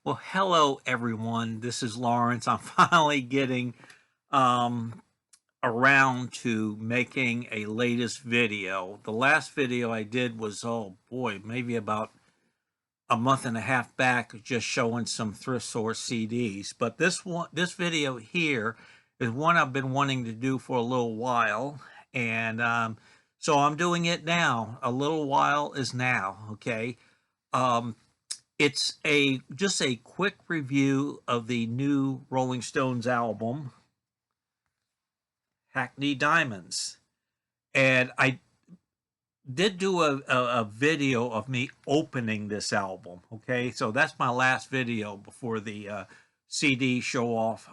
Well, hello everyone. This is Lawrence. I'm finally getting um, around to making a latest video. The last video I did was, oh boy, maybe about a month and a half back, just showing some thrift store CDs. But this video here is one I've been wanting to do for a little while, and so I'm doing it now. A little while is now, okay. Um, it's a just a quick review of the new Rolling Stones album, Hackney Diamonds. And I did do a video of me opening this album. Okay, so that's my last video before the CD show off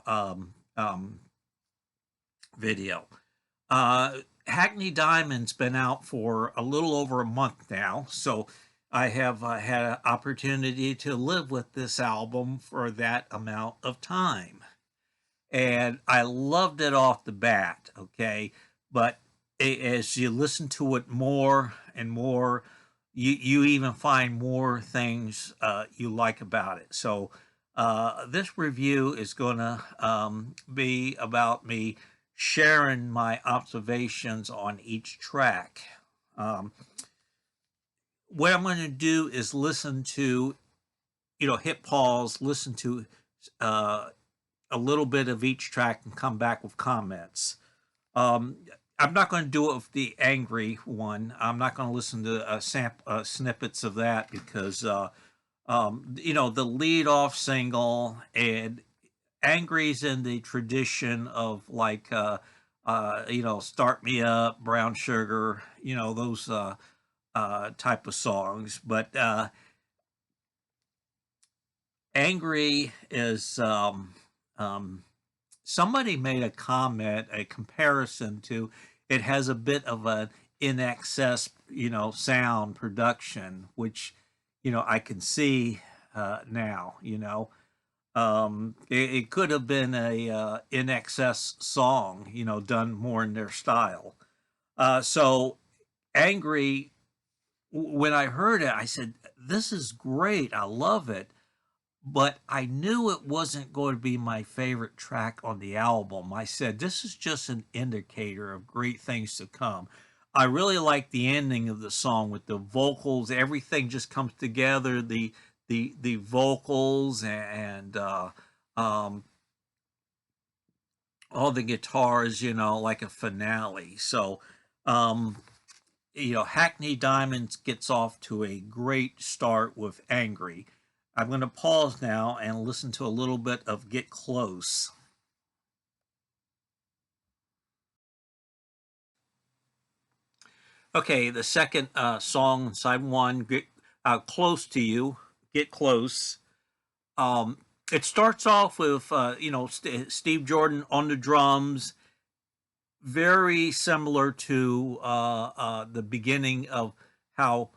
video. Hackney Diamonds been out for a little over a month now, so I have had an opportunity to live with this album for that amount of time, and I loved it off the bat. Okay, but as you listen to it more and more, you even find more things you like about it. So this review is going to be about me sharing my observations on each track. Um, what I'm going to do is listen to, hit pause, listen to uh, a little bit of each track and come back with comments. Um, I'm not going to do it with the angry one. I'm not going to listen to snippets of that because, the lead off single and angry's in the tradition of like, Start Me Up, Brown Sugar, those type of songs. But angry is somebody made a comment, a comparison to it has a bit of an in excess, sound production, which, I can see now, it could have been a in excess song, done more in their style. So angry, when I heard it, I said, this is great. I love it, but I knew it wasn't going to be my favorite track on the album. I said, this is just an indicator of great things to come. I really like the ending of the song with the vocals. Everything just comes together. The vocals and um, all the guitars, like a finale. So, um, Hackney Diamonds gets off to a great start with Angry. I'm going to pause now and listen to a little bit of Get Close. Okay, the second song, side one, Get Close to You, Get Close. Um, it starts off with, Steve Jordan on the drums, very similar to the beginning of how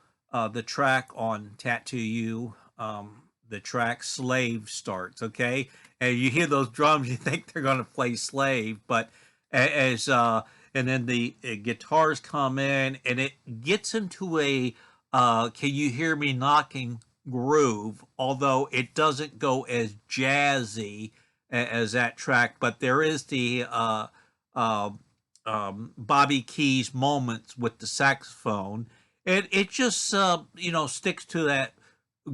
the track on Tattoo You, the track Slave starts, okay? And you hear those drums, you think they're going to play Slave, but as and then the guitars come in and it gets into a Can You Hear Me Knocking groove, although it doesn't go as jazzy as that track, but there is the uh, Bobby Keys moments with the saxophone. And it just, sticks to that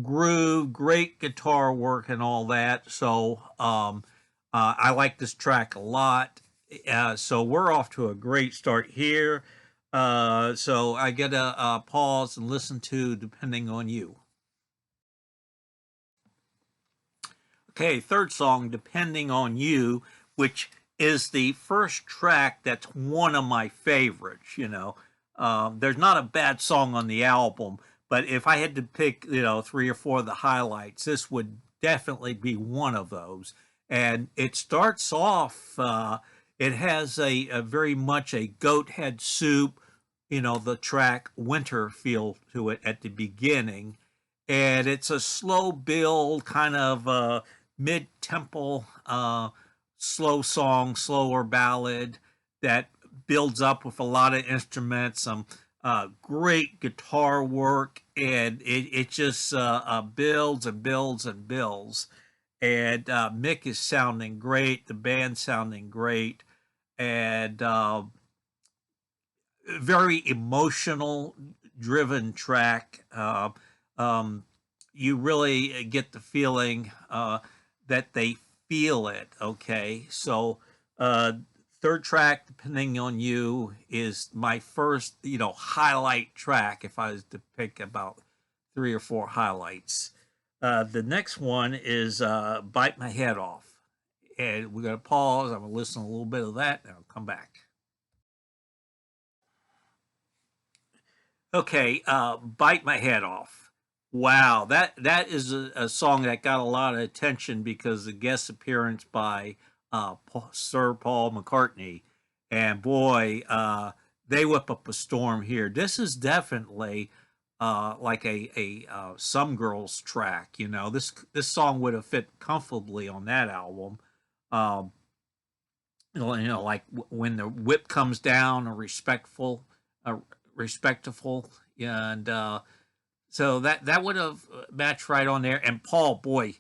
groove, great guitar work and all that. So I like this track a lot. So we're off to a great start here. So I get to pause and listen to Depending on You. Okay, third song, Depending on You, which is the first track that's one of my favorites, there's not a bad song on the album, but if I had to pick, three or four of the highlights, this would definitely be one of those. And it starts off, it has a very much a goat head soup, the track Winter feel to it at the beginning. And it's a slow build, kind of mid-tempo, slow song, slower ballad that builds up with a lot of instruments, Great guitar work, and it just builds and builds and builds. And Mick is sounding great, the band sounding great, and very emotional driven track. Um, you really get the feeling that they feel it. Okay, so uh, third track, depending on you, is my first highlight track. If I was to pick about three or four highlights, the next one is "Bite My Head Off," and we're gonna pause. I'm gonna listen to a little bit of that, and I'll come back. Okay, "Bite My Head Off." Wow, that is a song that got a lot of attention because the guest appearance by Sir Paul McCartney, and boy, they whip up a storm here. This is definitely like a some girls track. This song would have fit comfortably on that album. Um, like when the whip comes down, a uh, respectful, and so that would have matched right on there. And Paul, boy,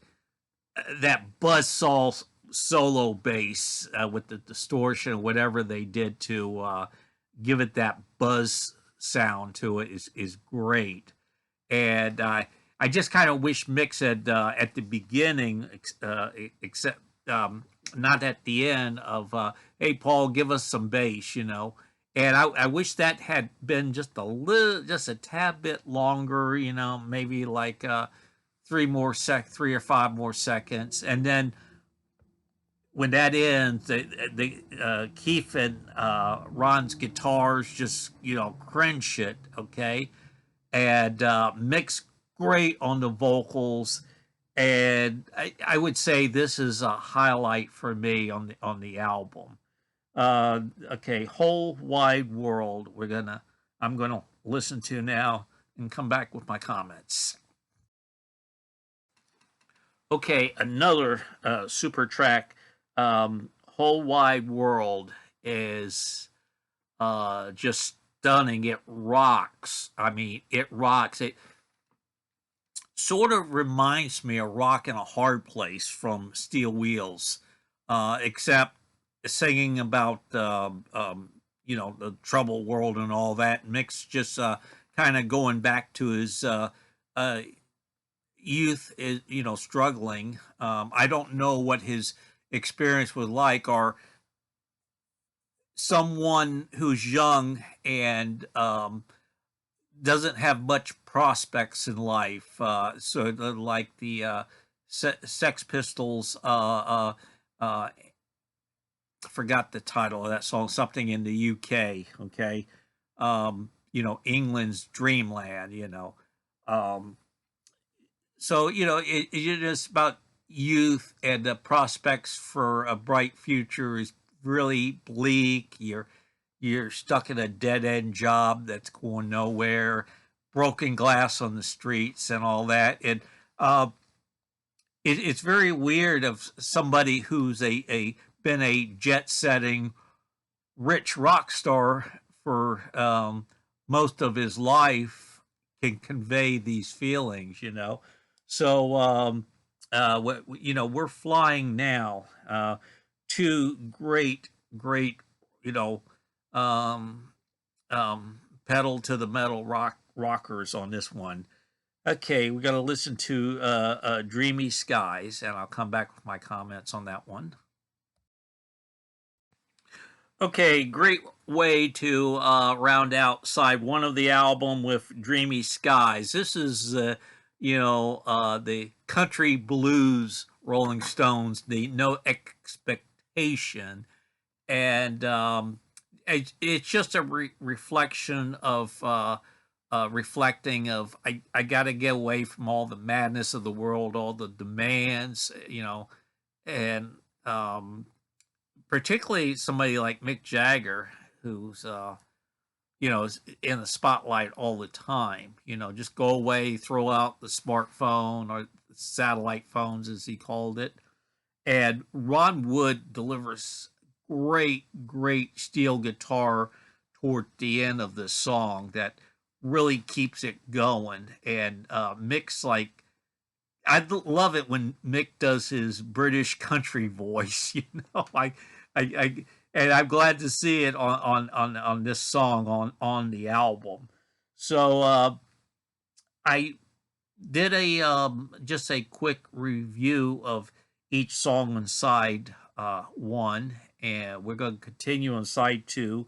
that buzzsaw solo bass with the distortion, whatever they did to give it that buzz sound to it is great. And I just kind of wish Mix had at the beginning, except not at the end of, hey Paul, give us some bass. And I wish that had been just a tad bit longer, maybe like 3 or 5 more seconds, and then when that ends, the Keith and Ron's guitars just cringe it, okay, and mix great on the vocals, and I would say this is a highlight for me on the album. Okay, Whole Wide World. I'm gonna listen to now and come back with my comments. Okay, another super track. Whole Wide World is just stunning. It rocks. I mean, it rocks. It sort of reminds me of Rock in a Hard Place from Steel Wheels, except singing about the troubled world and all that. Mick's just kind of going back to his uh, youth, is struggling. I don't know what his experience was like, or someone who's young and doesn't have much prospects in life. So like the Sex Pistols, forgot the title of that song, something in the UK. Okay, England's dreamland. Um, so it is about youth, and the prospects for a bright future is really bleak. You're stuck in a dead end job that's going nowhere, broken glass on the streets, and all that. And it's very weird of somebody who's a been a jet setting rich rock star for most of his life can convey these feelings. So we're flying now. Two great, you know, um, pedal to the metal rockers on this one. Okay, we're gonna listen to "Dreamy Skies," and I'll come back with my comments on that one. Okay, great way to round out side one of the album with "Dreamy Skies." This is, the country blues Rolling Stones, the No Expectation, and it's just a reflection of reflecting of I got to get away from all the madness of the world, all the demands, and particularly somebody like Mick Jagger, who's is in the spotlight all the time. Just go away, throw out the smartphone or satellite phones, as he called it. And Ron Wood delivers great steel guitar toward the end of the song that really keeps it going. And Mick's like, love it when Mick does his British country voice. I and I'm glad to see it on this song on the album. So I did a just a quick review of each song on side one, and we're going to continue on side two.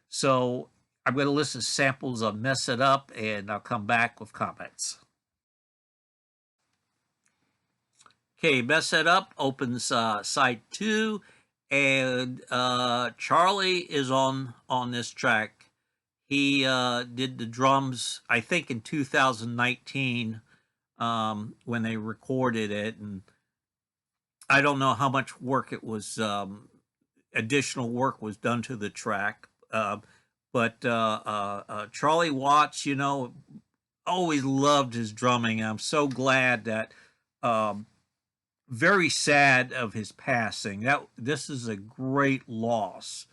So I'm going to listen to samples of "Mess It Up," and I'll come back with comments. Okay, "Mess It Up" opens side two, and Charlie is on this track. He did the drums, I think, in 2019 when they recorded it, and I don't know how much work it was. Additional work was done to the track, but Charlie Watts, always loved his drumming. I'm so glad that. Very sad of his passing. This is a great loss,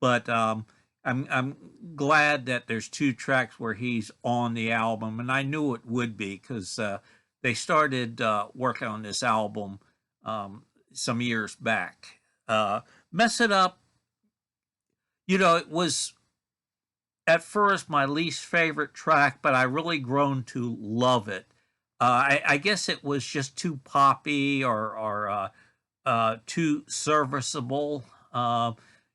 but I'm glad that there's two tracks where he's on the album, and I knew it would be because they started working on this album some years back. Mess It Up, it was at first my least favorite track, but I really grown to love it. I guess it was just too poppy or too serviceable.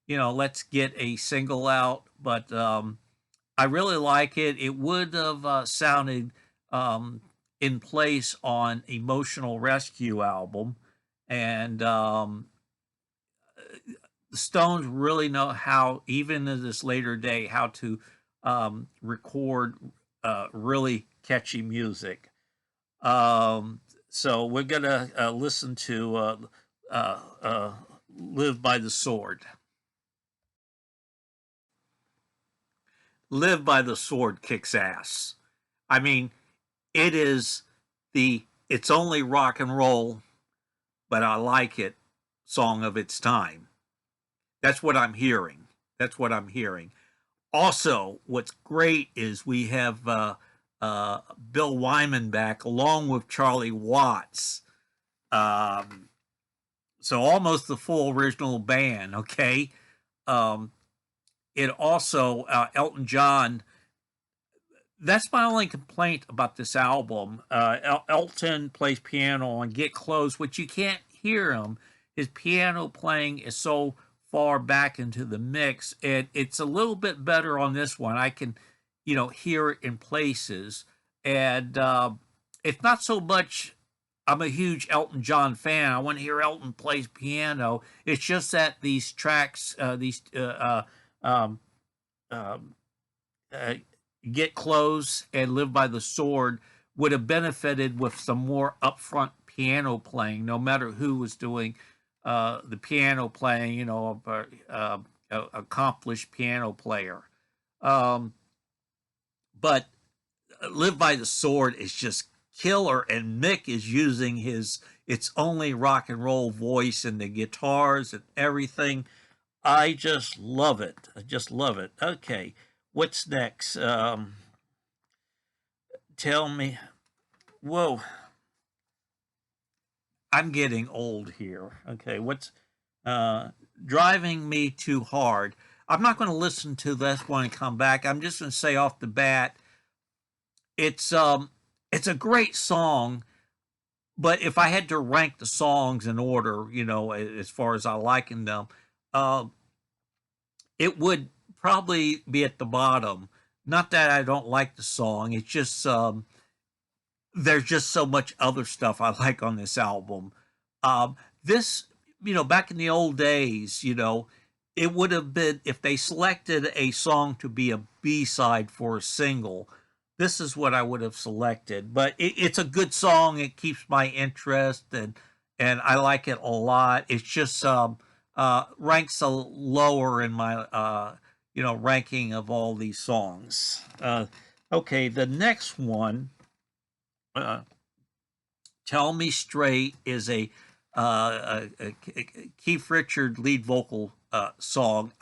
Let's get a single out, but I really like it. It would have sounded in place on Emotional Rescue album, and the Stones really know how, even in this later day, how to record really catchy music. So we're gonna listen to "Live by the Sword." "Live by the Sword" kicks ass. I mean, it is it's only rock and roll, but I like it song of its time. That's what I'm hearing. That's what I'm hearing. Also, what's great is we have Bill Wyman back along with Charlie Watts. So almost the full original band, okay? It also, Elton John, that's my only complaint about this album. Elton plays piano on Get Close, which you can't hear him. His piano playing is so far back into the mix, and it's a little bit better on this one. I can, hear it in places, and it's not so much. I'm a huge Elton John fan. I want to hear Elton plays piano. It's just that these tracks, these um, um, uh, Get Close and Live by the Sword would have benefited with some more upfront piano playing, no matter who was doing the piano playing, accomplished piano player. Um, but Live by the Sword is just killer, and Mick is using his it's only rock and roll voice and the guitars and everything. I just love it. I just love it. Okay, what's next? Tell me. Whoa, I'm getting old here. Okay, what's uh, Driving Me Too Hard? I'm not going to listen to this one and come back. I'm just going to say off the bat, it's um, it's a great song. But if I had to rank the songs in order, as far as I liking them, uh, it would probably be at the bottom. Not that I don't like the song. It's just there's just so much other stuff I like on this album. This, back in the old days, it would have been if they selected a song to be a B side for a single. This is what I would have selected, but it's a good song. It keeps my interest, and I like it a lot. It's just ranks a lower in my ranking of all these songs. Okay, the next one, uh, "Tell Me Straight," is a Keith Richard lead vocal song.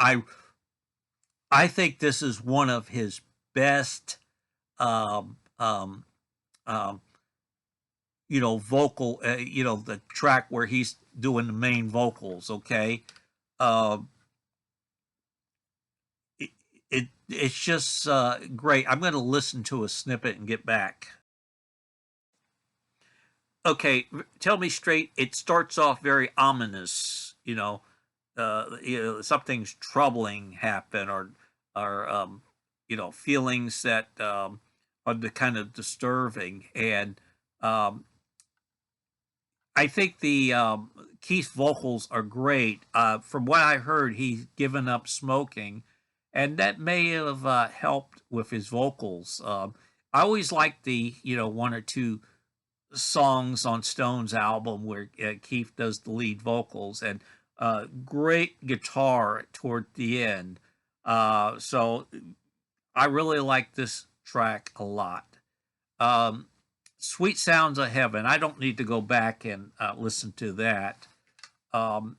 I think this is one of his best, um, um, um, vocal, the track where he's doing the main vocals. Okay, uh, it, it's just great. I'm going to listen to a snippet and get back. Okay, tell me straight. It starts off very ominous. Something's troubling happen, or feelings that are the kind of disturbing. And um, I think the Keith's vocals are great. From what I heard, he's given up smoking, and that may have helped with his vocals. I always like the one or two songs on Stone's album where Keith does the lead vocals, and great guitar toward the end. So I really like this track a lot. Um, Sweet Sounds of Heaven. I don't need to go back and listen to that. Um,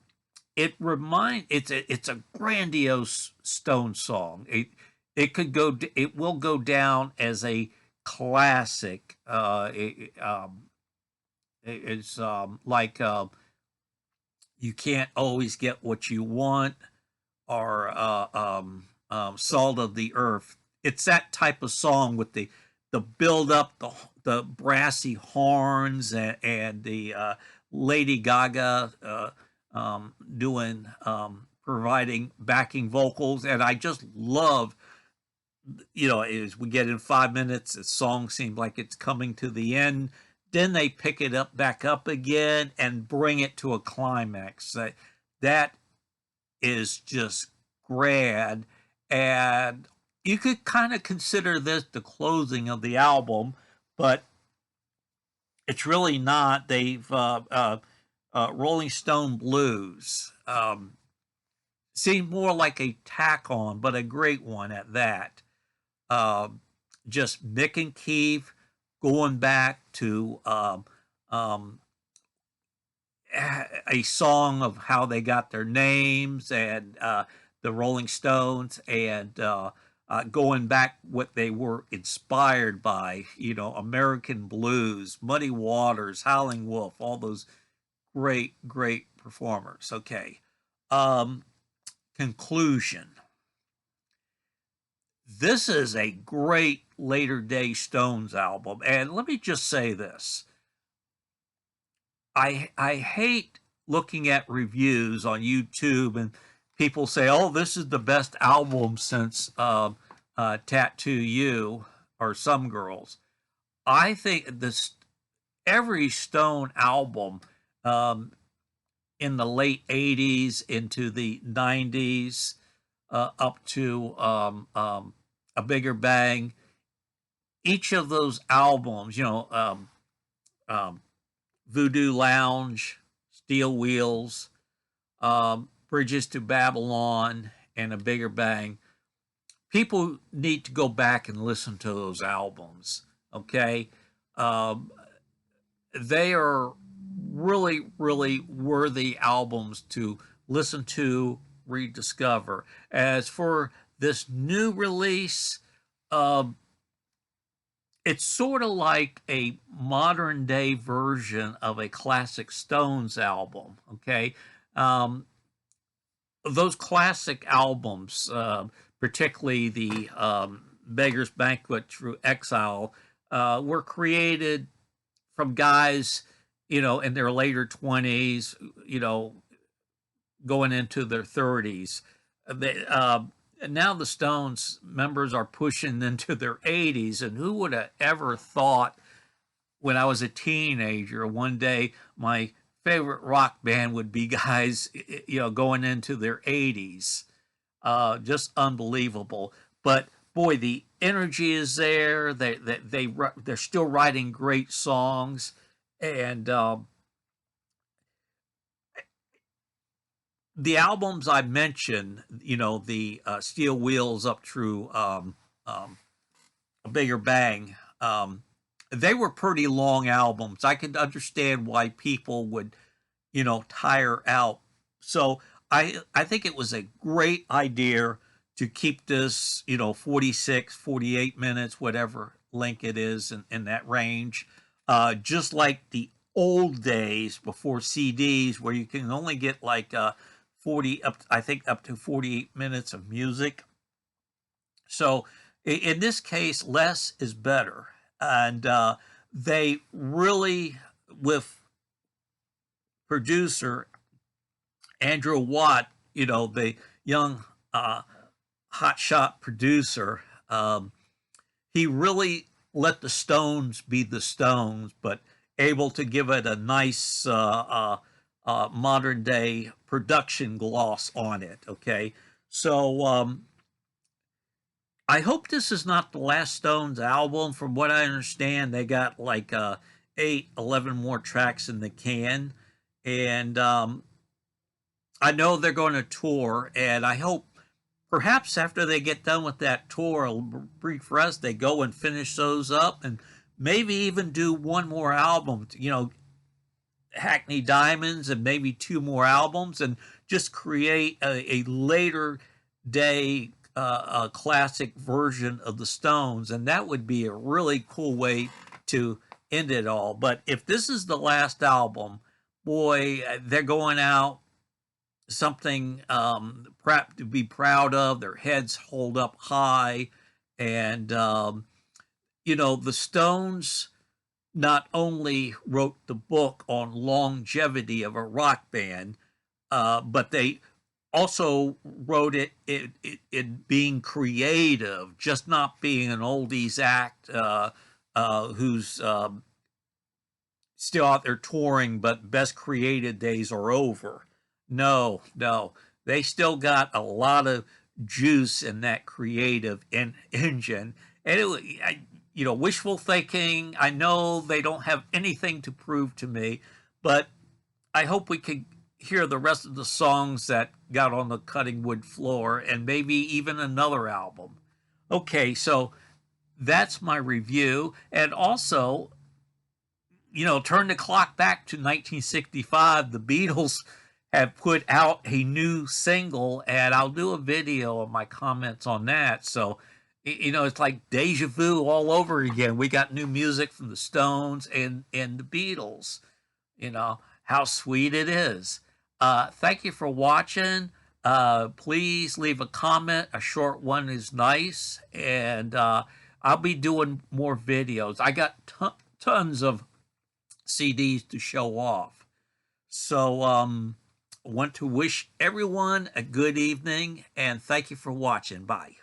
it's a grandiose Stone song. It will go down as a classic. It's like You Can't Always Get What You Want, or Salt of the Earth. It's that type of song with the build up, the brassy horns, and the Lady Gaga doing providing backing vocals, and I just love, as we get in 5 minutes, the song seems like it's coming to the end. Then they pick it up back up again and bring it to a climax. That is just grand. And you could kind of consider this the closing of the album, but it's really not. They've Rolling Stone Blues seemed more like a tack on, but a great one at that. Uh, just Mick and Keith going back to a song of how they got their names, and the Rolling Stones, and going back what they were inspired by, American blues, Muddy Waters, Howling Wolf, all those great, great performers. Okay. Um, Conclusion. This is a great later day Stones album. And let me just say this. I hate looking at reviews on YouTube and people say, "Oh, this is the best album since Tattoo You," or Some Girls. I think this every Stone album um, in the late '80s into the '90s, up to A Bigger Bang. Each of those albums, Voodoo Lounge, Steel Wheels, Bridges to Babylon, and A Bigger Bang. People need to go back and listen to those albums. Okay, um, they are really, really worthy albums to listen to, rediscover. As for this new release, um, it's sort of like a modern day version of a classic Stones album. Okay, um, those classic albums, particularly the Beggar's Banquet through Exile, were created from guys, in their later 20s, going into their 30s. Now the Stones members are pushing into their 80s, and who would have ever thought when I was a teenager one day my favorite rock band would be guys, going into their 80s. Just unbelievable. But boy, the energy is there. They're still writing great songs, and the albums I mentioned, the Steel Wheels up through A Bigger Bang, they were pretty long albums. I could understand why people would, tire out. So I think it was a great idea to keep this, 46, 48 minutes, whatever length it is in that range. Just like the old days before CDs, where you can only get like 40 up, I think up to 48 minutes of music. So in this case, less is better. And they really, with producer Andrew Watt, the young hotshot producer, he really let the Stones be the Stones, but able to give it a nice modern day production gloss on it. Okay, so I hope this is not the last Stones album. From what I understand, they got like 11 more tracks in the can, and I know they're going to tour, and I hope perhaps after they get done with that tour, a brief rest, they go and finish those up, and maybe even do one more album. Hackney Diamonds, and maybe two more albums, and just create a later day a classic version of the Stones, and that would be a really cool way to end it all. But if this is the last album, boy, they're going out something to be proud of. Their heads hold up high, and the Stones not only wrote the book on longevity of a rock band, but they also wrote it being creative, just not being an oldies act who's still out there touring, but best created days are over. No, no, they still got a lot of juice in that creative engine, and wishful thinking. I know they don't have anything to prove to me, but I hope we could hear the rest of the songs that got on the cutting wood floor, and maybe even another album. Okay, so that's my review. And also, turn the clock back to 1965. The Beatles have put out a new single, and I'll do a video of my comments on that. So, it's like deja vu all over again. We got new music from the Stones and the Beatles. How sweet it is. Thank you for watching. Please leave a comment. A short one is nice. And I'll be doing more videos. I got tons of CDs to show off. So want to wish everyone a good evening, and thank you for watching. Bye.